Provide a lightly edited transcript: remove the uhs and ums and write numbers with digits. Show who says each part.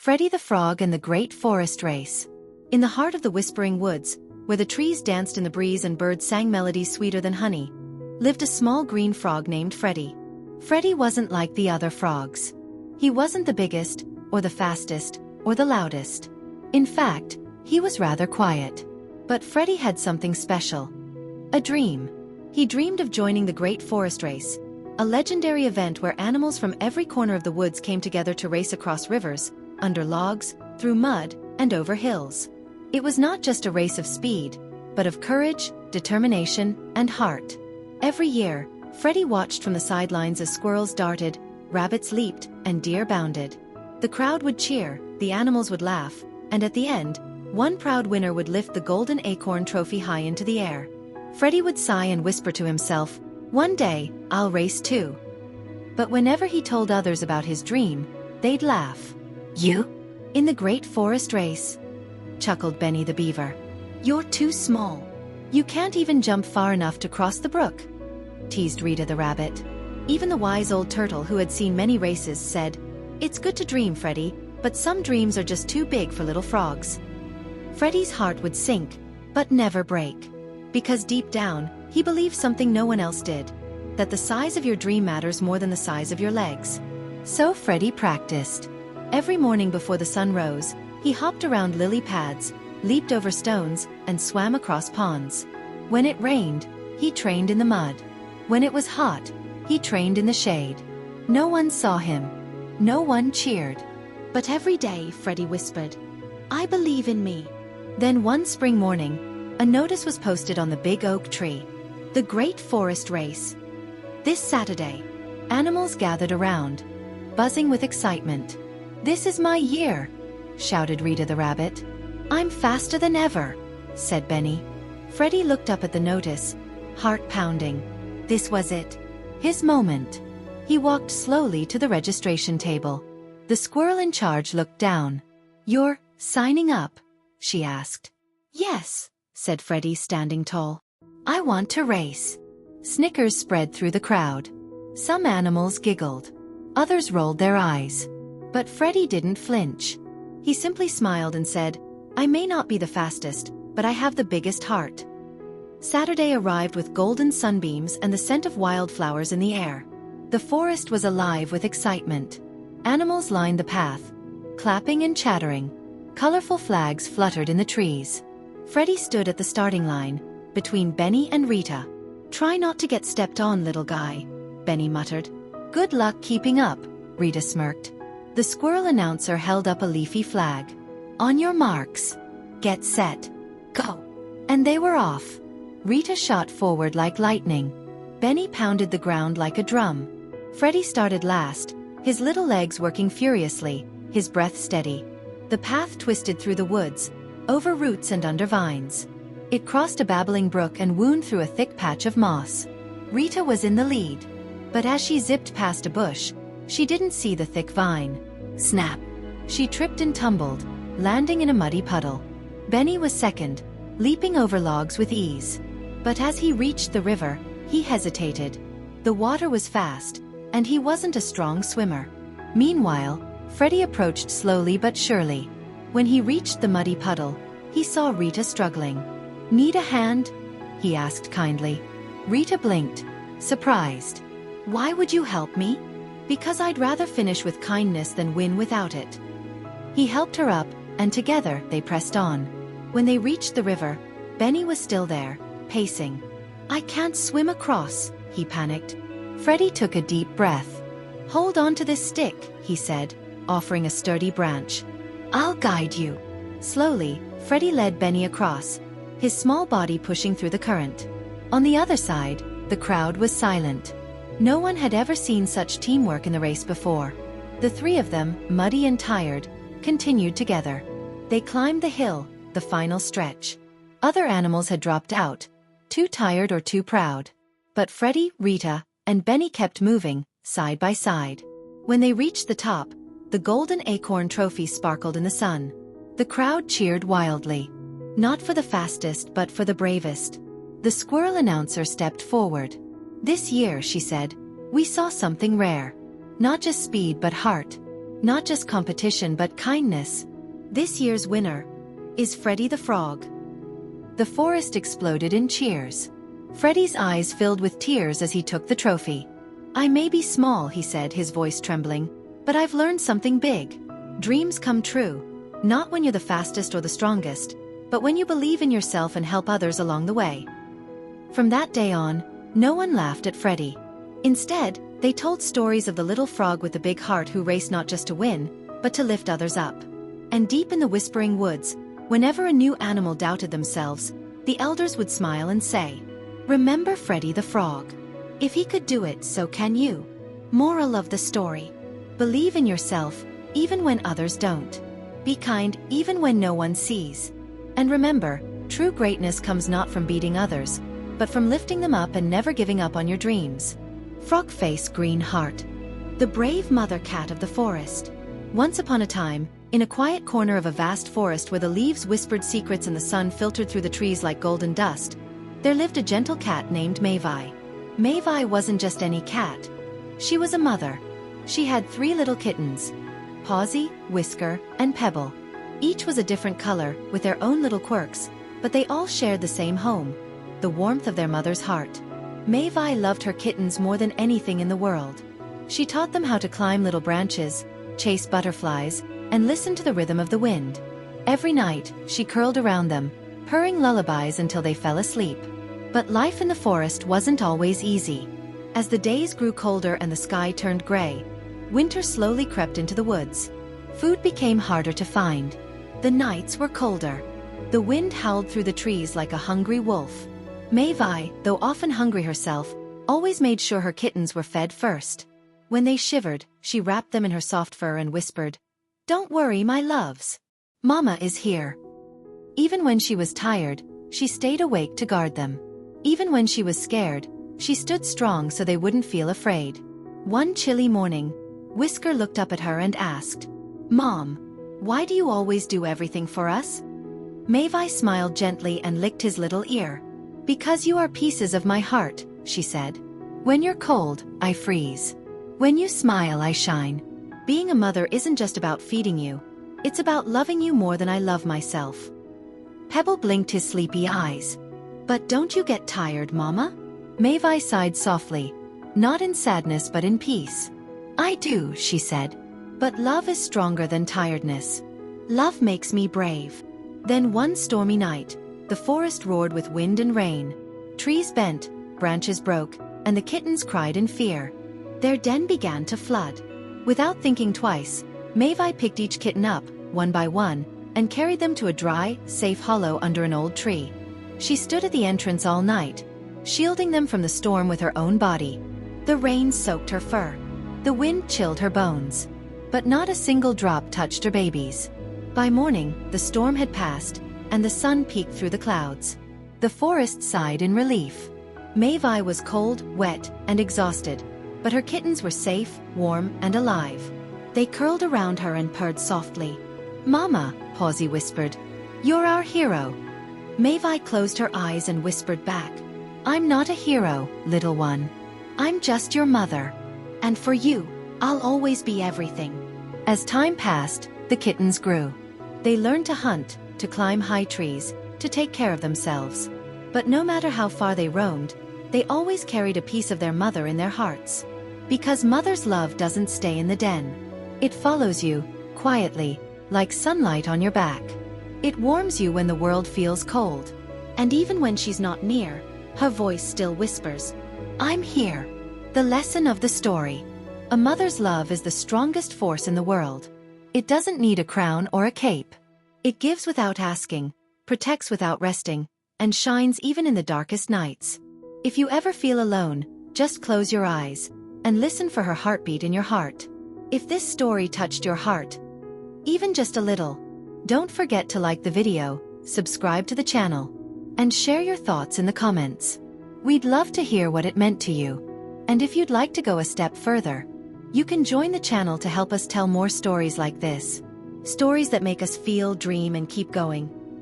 Speaker 1: Freddy the Frog and the Great Forest Race. In the heart of the Whispering Woods, where the trees danced in the breeze and birds sang melodies sweeter than honey, lived a small green frog named Freddy. Freddy wasn't like the other frogs. He wasn't the biggest, or the fastest, or the loudest. In fact, he was rather quiet. But Freddy had something special. A dream. He dreamed of joining the Great Forest Race, a legendary event where animals from every corner of the woods came together to race across rivers, under logs, through mud, and over hills. It was not just a race of speed, but of courage, determination, and heart. Every year, Freddy watched from the sidelines as squirrels darted, rabbits leaped, and deer bounded. The crowd would cheer, the animals would laugh, and at the end, one proud winner would lift the golden acorn trophy high into the air. Freddy would sigh and whisper to himself, "One day, I'll race too." But whenever he told others about his dream, they'd laugh. "You? In the Great Forest Race?" chuckled Benny the Beaver. "You're too small. You can't even jump far enough to cross the brook," teased Rita the Rabbit. Even the wise old turtle who had seen many races said, "It's good to dream, Freddy, but some dreams are just too big for little frogs." Freddy's heart would sink, but never break. Because deep down, he believed something no one else did, that the size of your dream matters more than the size of your legs. So Freddy practiced. Every morning before the sun rose, he hopped around lily pads, leaped over stones, and swam across ponds. When it rained, he trained in the mud. When it was hot, he trained in the shade. No one saw him. No one cheered. But every day, Freddy whispered, "I believe in me." Then one spring morning, a notice was posted on the big oak tree. The Great Forest Race. This Saturday. Animals gathered around, buzzing with excitement. "This is my year," shouted Rita the Rabbit. "I'm faster than ever," said Benny. Freddy looked up at the notice, heart pounding. This was it. His moment. He walked slowly to the registration table. The squirrel in charge looked down. "You're signing up?" she asked. "Yes," said Freddy, standing tall. "I want to race." Snickers spread through the crowd. Some animals giggled. Others rolled their eyes. But Freddy didn't flinch. He simply smiled and said, "I may not be the fastest, but I have the biggest heart." Saturday arrived with golden sunbeams and the scent of wildflowers in the air. The forest was alive with excitement. Animals lined the path, clapping and chattering. Colorful flags fluttered in the trees. Freddy stood at the starting line, between Benny and Rita. "Try not to get stepped on, little guy," Benny muttered. "Good luck keeping up," Rita smirked. The squirrel announcer held up a leafy flag. "On your marks. Get set. Go." And they were off. Rita shot forward like lightning. Benny pounded the ground like a drum. Freddy started last, his little legs working furiously, his breath steady. The path twisted through the woods, over roots and under vines. It crossed a babbling brook and wound through a thick patch of moss. Rita was in the lead. But as she zipped past a bush, she didn't see the thick vine. Snap! She tripped and tumbled, landing in a muddy puddle. Benny was second, leaping over logs with ease. But as he reached the river, he hesitated. The water was fast, and he wasn't a strong swimmer. Meanwhile, Freddy approached slowly but surely. When he reached the muddy puddle, he saw Rita struggling. "Need a hand?" he asked kindly. Rita blinked, surprised. "Why would you help me?" "Because I'd rather finish with kindness than win without it." He helped her up, and together they pressed on. When they reached the river, Benny was still there, pacing. "I can't swim across," he panicked. Freddy took a deep breath. "Hold on to this stick," he said, offering a sturdy branch. "I'll guide you." Slowly, Freddy led Benny across, his small body pushing through the current. On the other side, the crowd was silent. No one had ever seen such teamwork in the race before. The three of them, muddy and tired, continued together. They climbed the hill, the final stretch. Other animals had dropped out, too tired or too proud. But Freddy, Rita, and Benny kept moving, side by side. When they reached the top, the golden acorn trophy sparkled in the sun. The crowd cheered wildly. Not for the fastest, but for the bravest. The squirrel announcer stepped forward. "This year," she said, "we saw something rare. Not just speed but heart. Not just competition but kindness. This year's winner is Freddy the Frog. The forest exploded in cheers. Freddy's eyes filled with tears as he took the trophy. "I may be small," he said, his voice trembling, "but I've learned something big. Dreams come true, not when you're the fastest or the strongest, but when you believe in yourself and help others along the way." From that day on, no one laughed at Freddy. Instead, they told stories of the little frog with the big heart who raced not just to win, but to lift others up. And deep in the whispering woods, whenever a new animal doubted themselves, the elders would smile and say, "Remember Freddy the Frog. If he could do it, so can you." Moral of the story: believe in yourself, even when others don't. Be kind, even when no one sees. And remember, true greatness comes not from beating others, but from lifting them up and never giving up on your dreams. Frog Face Green Heart. The brave mother cat of the forest. Once upon a time, in a quiet corner of a vast forest where the leaves whispered secrets and the sun filtered through the trees like golden dust, there lived a gentle cat named Mavi. Mavi wasn't just any cat. She was a mother. She had 3 little kittens: Posy, Whisker, and Pebble. Each was a different color, with their own little quirks, but they all shared the same home, the warmth of their mother's heart. Mavi loved her kittens more than anything in the world. She taught them how to climb little branches, chase butterflies, and listen to the rhythm of the wind. Every night, she curled around them, purring lullabies until they fell asleep. But life in the forest wasn't always easy. As the days grew colder and the sky turned gray, winter slowly crept into the woods. Food became harder to find. The nights were colder. The wind howled through the trees like a hungry wolf. Mavi, though often hungry herself, always made sure her kittens were fed first. When they shivered, she wrapped them in her soft fur and whispered, "Don't worry, my loves. Mama is here." Even when she was tired, she stayed awake to guard them. Even when she was scared, she stood strong so they wouldn't feel afraid. One chilly morning, Whisker looked up at her and asked, "Mom, why do you always do everything for us?" Mavi smiled gently and licked his little ear. "Because you are pieces of my heart," she said. "When you're cold, I freeze. When you smile, I shine." Being a mother isn't just about feeding you. It's about loving you more than I love myself. Pebble blinked his sleepy eyes. "But don't you get tired, Mama?" Mavi sighed softly, not in sadness but in peace. "I do," she said. "But love is stronger than tiredness. Love makes me brave." Then one stormy night, the forest roared with wind and rain. Trees bent, branches broke, and the kittens cried in fear. Their den began to flood. Without thinking twice, Mavi picked each kitten up, one by one, and carried them to a dry, safe hollow under an old tree. She stood at the entrance all night, shielding them from the storm with her own body. The rain soaked her fur. The wind chilled her bones. But not a single drop touched her babies. By morning, the storm had passed, and the sun peeked through the clouds. The forest sighed in relief. Mavi was cold, wet, and exhausted, but her kittens were safe, warm, and alive. They curled around her and purred softly. "Mama," Posy whispered, "you're our hero." Mavi closed her eyes and whispered back, "I'm not a hero, little one. I'm just your mother. And for you, I'll always be everything." As time passed, the kittens grew. They learned to hunt, to climb high trees, to take care of themselves. But no matter how far they roamed, they always carried a piece of their mother in their hearts. Because mother's love doesn't stay in the den. It follows you, quietly, like sunlight on your back. It warms you when the world feels cold. And even when she's not near, her voice still whispers, "I'm here." The lesson of the story: a mother's love is the strongest force in the world. It doesn't need a crown or a cape. It gives without asking, protects without resting, and shines even in the darkest nights. If you ever feel alone, just close your eyes and listen for her heartbeat in your heart. If this story touched your heart, even just a little, don't forget to like the video, subscribe to the channel, and share your thoughts in the comments. We'd love to hear what it meant to you. And if you'd like to go a step further, you can join the channel to help us tell more stories like this. Stories that make us feel, dream, and keep going.